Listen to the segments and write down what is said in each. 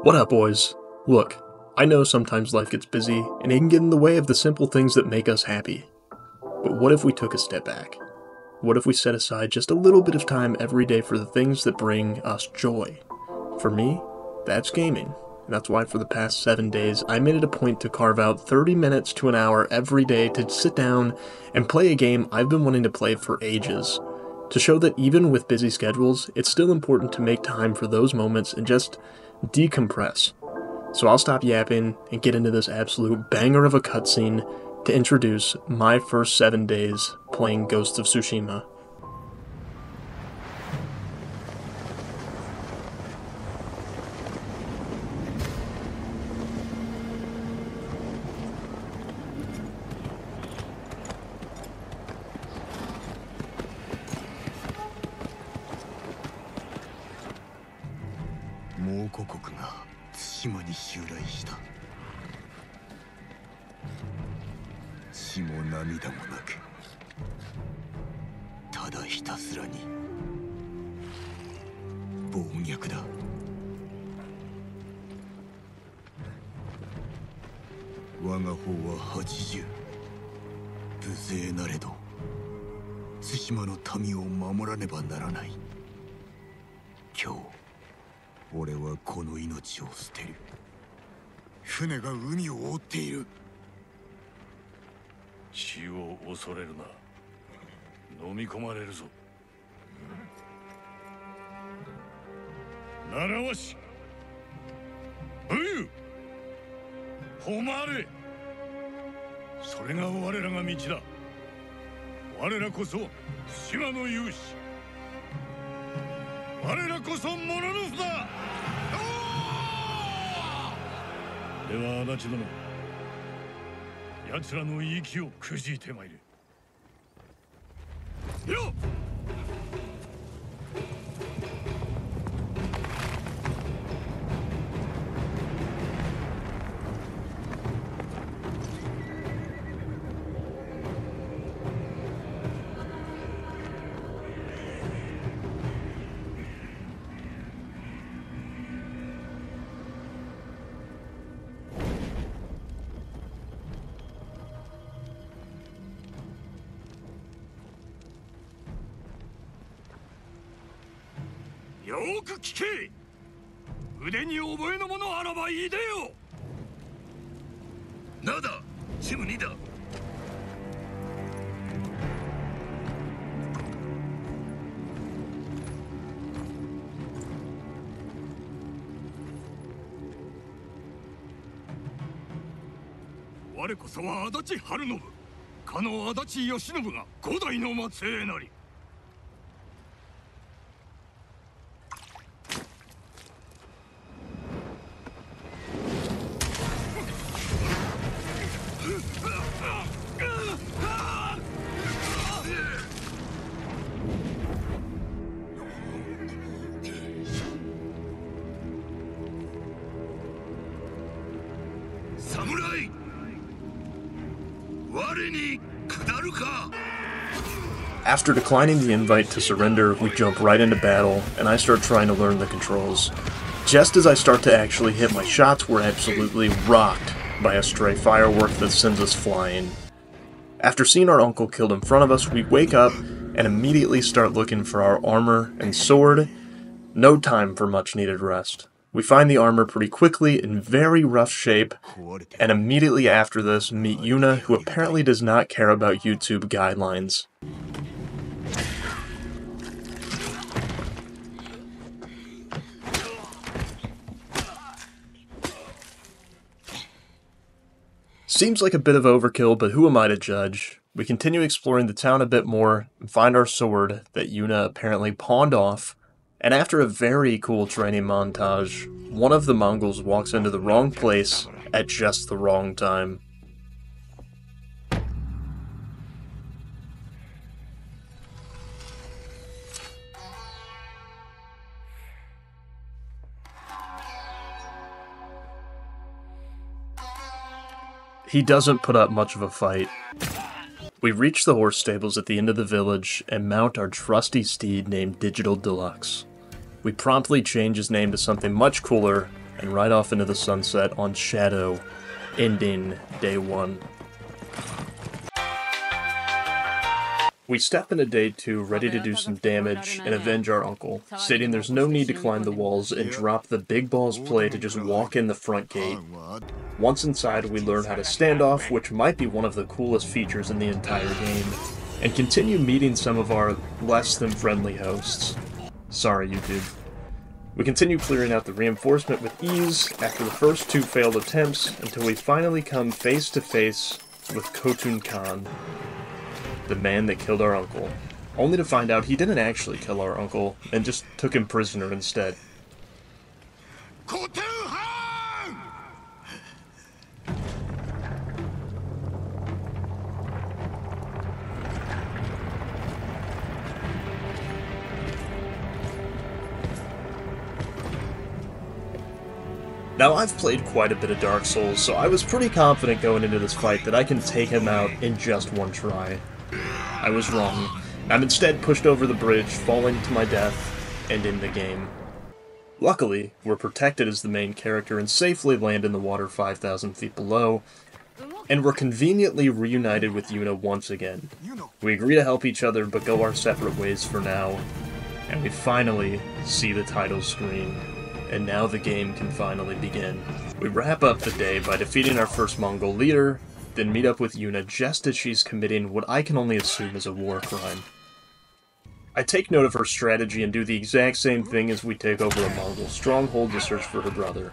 What up, boys? Look, I know sometimes life gets busy, and it can get in the way of the simple things that make us happy. But what if we took a step back? What if we set aside just a little bit of time every day for the things that bring us joy? For me, that's gaming. And that's why for the past 7 days, I made it a point to carve out 30 minutes to an hour every day to sit down and play a game I've been wanting to play for ages. To show that even with busy schedules, it's still important to make time for those moments and just decompress. So I'll stop yapping and get into this absolute banger of a cutscene to introduce my first 7 days playing Ghost of Tsushima. 蒙古国が対馬に襲来した。血も涙もなく、ただひたすらに暴虐だ。我が方は80、無勢なれど対馬の民を守らねばならない。今日俺はこの命を捨てる。船が海を覆っている。死を恐れるな。飲み込まれるぞ。習わし、武勇、誉れ、それが我らが道だ。我らこそ島の勇士、我らこそモノノフだ。では足立殿、奴らの息をくじいてまいれ。よっ！よーく聞け。腕に覚えのものあらばいいでよ。なだ、チム2だ。我こそは足立晴信、かの足立義信が五代の末裔なり。侍、我に下るか。 After declining the invite to surrender, we jump right into battle, and I start trying to learn the controls. Just as I start to actually hit my shots, we're absolutely rocked by a stray firework that sends us flying. After seeing our uncle killed in front of us, we wake up and immediately start looking for our armor and sword. No time for much needed rest. We find the armor pretty quickly in very rough shape, and immediately after this meet Yuna, who apparently does not care about YouTube guidelines. Seems like a bit of overkill, but who am I to judge? We continue exploring the town a bit more and find our sword that Yuna apparently pawned off. And after a very cool training montage, one of the Mongols walks into the wrong place at just the wrong time. He doesn't put up much of a fight. We reach the horse stables at the end of the village and mount our trusty steed named Digital Deluxe. We promptly change his name to something much cooler, and right off into the sunset on Shadow, ending day 1. We step into day 2 ready to do some damage and avenge our uncle, stating there's no need to climb the walls and drop the big balls play to just walk in the front gate. Once inside, we learn how to stand off, which might be one of the coolest features in the entire game, and continue meeting some of our less than friendly hosts. Sorry, YouTube. We continue clearing out the reinforcement with ease after the first 2 failed attempts until we finally come face to face with Khotun Khan, the man that killed our uncle, only to find out he didn't actually kill our uncle and just took him prisoner instead. Now, I've played quite a bit of Dark Souls, so I was pretty confident going into this fight that I can take him out in just one try. I was wrong. I'm instead pushed over the bridge, falling to my death, and in the game. Luckily, we're protected as the main character and safely land in the water 5,000 feet below, and we're conveniently reunited with Yuna once again. We agree to help each other but go our separate ways for now, and we finally see the title screen. And now the game can finally begin. We wrap up the day by defeating our first Mongol leader, then meet up with Yuna just as she's committing what I can only assume is a war crime. I take note of her strategy and do the exact same thing as we take over a Mongol stronghold to search for her brother.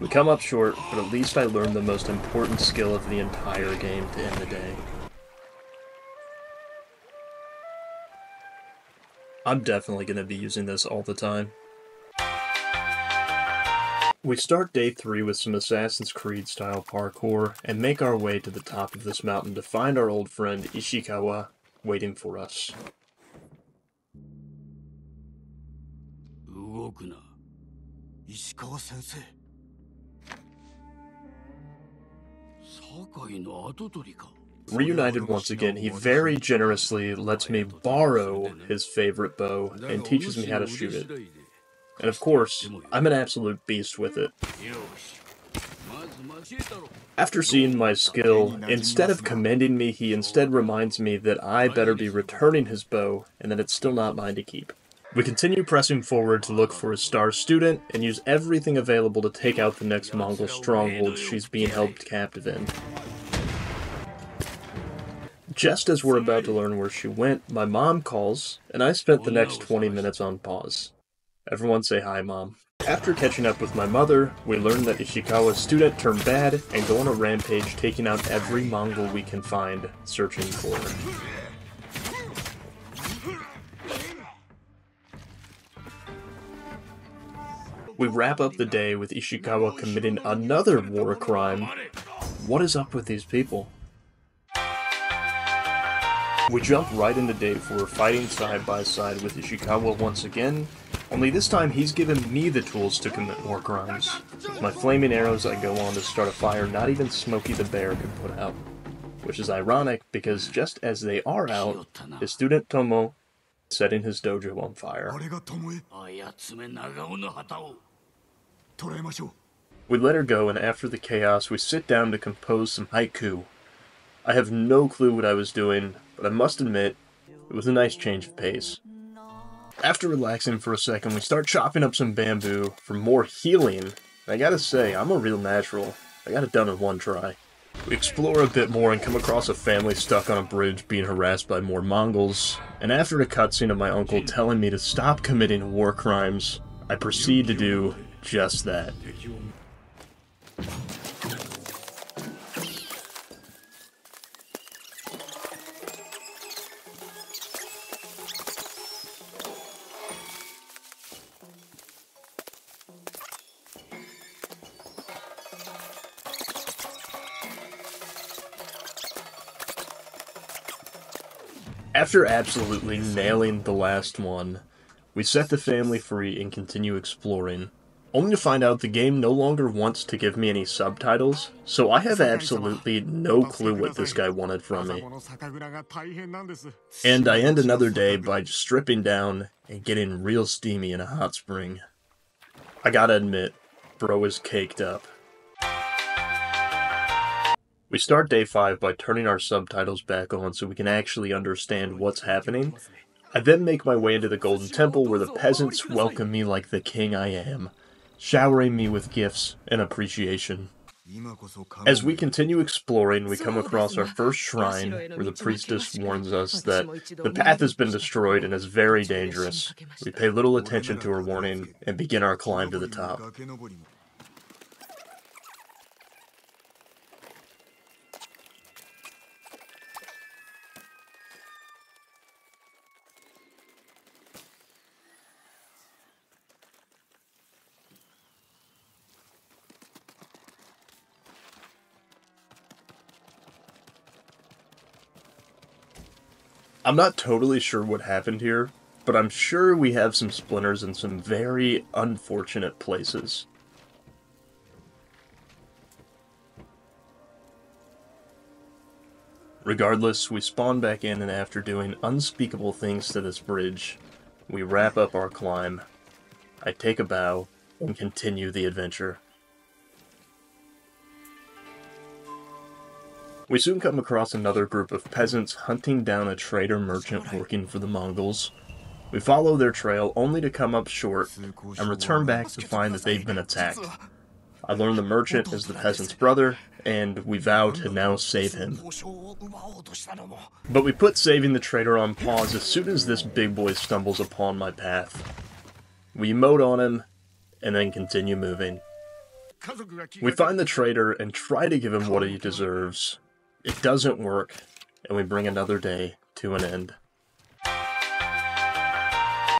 We come up short, but at least I learned the most important skill of the entire game to end the day. I'm definitely going to be using this all the time. We start day 3 with some Assassin's Creed style parkour and make our way to the top of this mountain to find our old friend Ishikawa waiting for us. Reunited once again, he very generously lets me borrow his favorite bow and teaches me how to shoot it. And of course, I'm an absolute beast with it. After seeing my skill, instead of commending me, he instead reminds me that I better be returning his bow, and that it's still not mine to keep. We continue pressing forward to look for his star student, and use everything available to take out the next Mongol stronghold she's being held captive in. Just as we're about to learn where she went, my mom calls, and I spent the next 20 minutes on pause. Everyone say hi, Mom. After catching up with my mother, we learn that Ishikawa's student turned bad and go on a rampage taking out every Mongol we can find, searching for her. We wrap up the day with Ishikawa committing another war crime. What is up with these people? We jump right into day 4, fighting side by side with Ishikawa once again, only this time he's given me the tools to commit war crimes. With my flaming arrows, I go on to start a fire not even Smokey the Bear could put out. Which is ironic, because just as they are out, his student Tomo is setting his dojo on fire. We let her go, and after the chaos, we sit down to compose some haiku. I have no clue what I was doing, but I must admit, it was a nice change of pace. After relaxing for a second, we start chopping up some bamboo for more healing. And I gotta say, I'm a real natural. I got it done in one try. We explore a bit more and come across a family stuck on a bridge being harassed by more Mongols. And after a cutscene of my uncle telling me to stop committing war crimes, I proceed to do just that. After absolutely nailing the last one, we set the family free and continue exploring, only to find out the game no longer wants to give me any subtitles, so I have absolutely no clue what this guy wanted from me. And I end another day by just stripping down and getting real steamy in a hot spring. I gotta admit, bro is caked up. We start day 5 by turning our subtitles back on so we can actually understand what's happening. I then make my way into the Golden Temple where the peasants welcome me like the king I am, showering me with gifts and appreciation. As we continue exploring, we come across our first shrine where the priestess warns us that the path has been destroyed and is very dangerous. We pay little attention to her warning and begin our climb to the top. I'm not totally sure what happened here, but I'm sure we have some splinters in some very unfortunate places. Regardless, we spawn back in, and after doing unspeakable things to this bridge, we wrap up our climb. I take a bow and continue the adventure. We soon come across another group of peasants hunting down a trader merchant working for the Mongols. We follow their trail only to come up short and return back to find that they've been attacked. I learn the merchant is the peasant's brother, and we vow to now save him. But we put saving the trader on pause as soon as this big boy stumbles upon my path. We emote on him, and then continue moving. We find the trader and try to give him what he deserves. It doesn't work, and we bring another day to an end.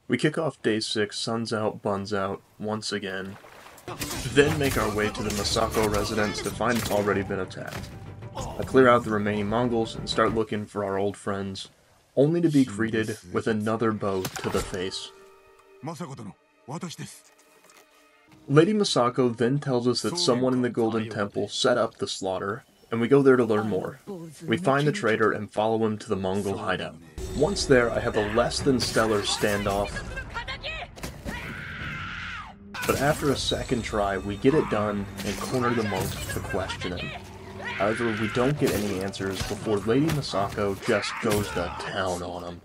We kick off day 6, suns out, buns out, once again. Then make our way to the Masako residence to find it's already been attacked. I clear out the remaining Mongols and start looking for our old friends, only to be greeted with another bow to the face. Lady Masako then tells us that someone in the Golden Temple set up the slaughter, and we go there to learn more. We find the traitor and follow him to the Mongol hideout. Once there, I have a less than stellar standoff, but after a second try, we get it done and corner the monk to question him. However, we don't get any answers before Lady Masako just goes to town on him.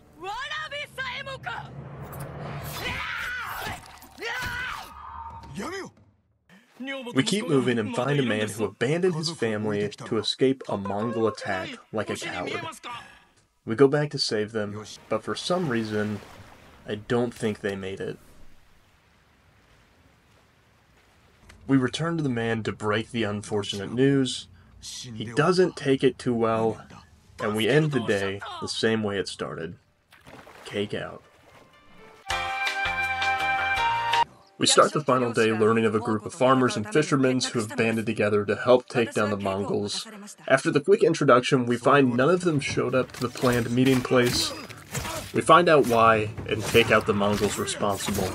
We keep moving and find a man who abandoned his family to escape a Mongol attack like a coward. We go back to save them, but for some reason, I don't think they made it. We return to the man to break the unfortunate news. He doesn't take it too well, and we end the day the same way it started. Cake out. We start the final day learning of a group of farmers and fishermen who have banded together to help take down the Mongols. After the quick introduction, we find none of them showed up to the planned meeting place. We find out why and take out the Mongols responsible.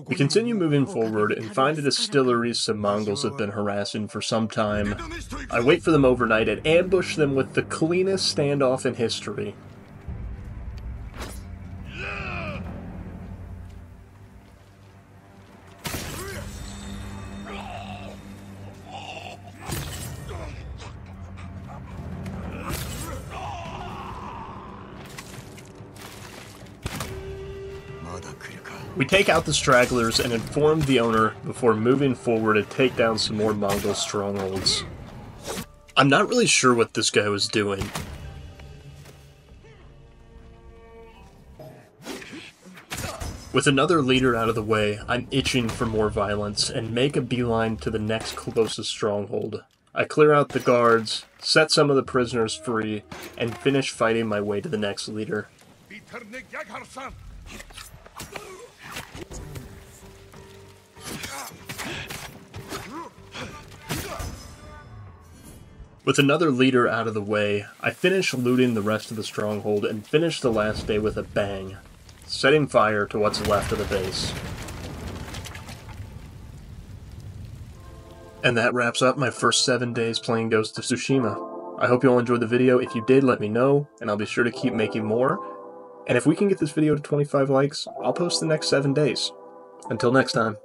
We continue moving forward and find a distillery some Mongols have been harassing for some time. I wait for them overnight and ambush them with the cleanest standoff in history. We take out the stragglers and inform the owner before moving forward to take down some more Mongol strongholds. I'm not really sure what this guy was doing. With another leader out of the way, I'm itching for more violence and make a beeline to the next closest stronghold. I clear out the guards, set some of the prisoners free, and finish fighting my way to the next leader. With another leader out of the way, I finish looting the rest of the stronghold and finish the last day with a bang, setting fire to what's left of the base. And that wraps up my first 7 days playing Ghost of Tsushima. I hope you all enjoyed the video. If you did, let me know, and I'll be sure to keep making more. And if we can get this video to 25 likes, I'll post the next 7 days. Until next time.